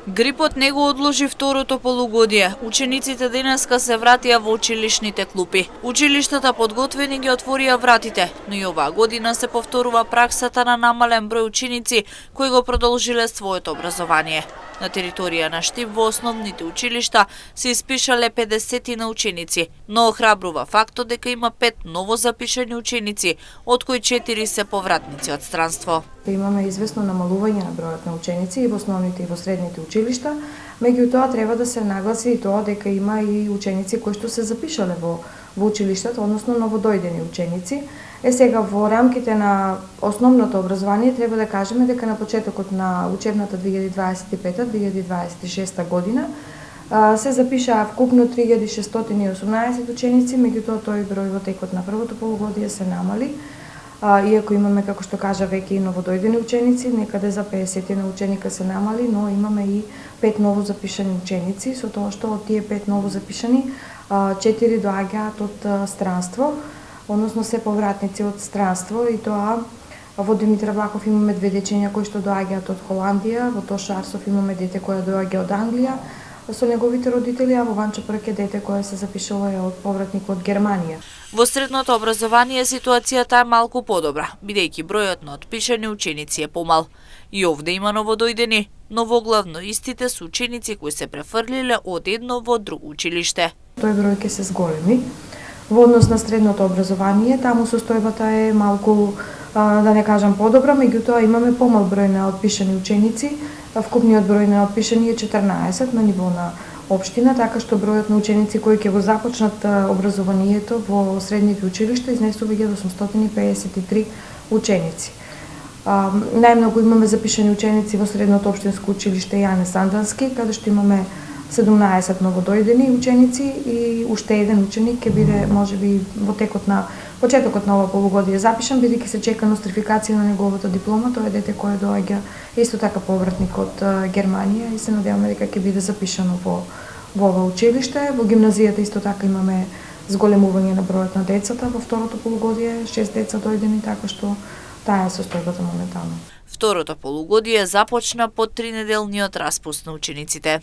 Грипот не го одложи второто полугодие. Учениците денеска се вратија во училишните клупи. Училиштата подготвени ги отворија вратите, но и оваа година се повторува праксата на намален број ученици кои го продолжиле своето образование. На територија на Штип во основните училишта се испишале 50 на ученици, но охрабрува фактот дека има 5 ново запишани ученици, од кои 4 се повратници од странство. Имаме известно намалување на бројот на ученици и во основните и во средните училишта, меѓутоа треба да се нагласи и тоа дека има и ученици кои што се запишале во училиштата, односно новодојдени ученици. Сега во рамките на основното образование треба да кажеме дека на почетокот на учебната 2025-2026 година се запишаа вкупно 3618 ученици, меѓутоа тој број во текот на првото полугодие се намали. Иако имаме, како што кажа, веќе и новодојдени ученици, некаде за 50 на ученика се намали, но имаме и 5 ново запишани ученици, со тоа што од тие 5 ново запишани, 4 доаѓаат од странство, односно се повратници од странство, и тоа во Димитар Влахов имаме 2 дечиња кои што доаѓаат од Холандија, во Тоша Арсов имаме дете кое доаѓа од Англија со неговите родители, а во Ванчо Прк е дете кое се запишува од повратник од Германија. Во средното образование ситуацијата е малку подобра, бидејќи бројот на отпишани ученици е помал. И овде има новодојдени, но во главно истите се ученици кои се префрлиле од едно во друго училиште. Тој бројки се зголеми. Во однос на средното образование, таму состојбата е малку, да не кажам подобра, меѓутоа имаме помал број на отпишани ученици. Вкупниот број на отпишани е 14 на ниво на општина, така што бројот на ученици кои ќе го започнат образованието во средните училишта изнесува 1853 ученици. Најмногу имаме запишани ученици во средното општинско училиште Јане Сандански, каде што имаме 17 новодојдени ученици и уште еден ученик ќе биде можеби во почетокот на ова полугодие запишан, бидејќи се чека нострификација на неговата диплома. Тоа е дете кое доаѓа исто така повратник од Германија и се надеваме дека ќе биде запишано во ова училиште. Во гимназијата исто така имаме зголемување на бројот на децата во второто полугодие, 6 деца дојдени, така што таа е состојбата моментално. Второто полугодие започна под 3-неделниот распуст на учениците.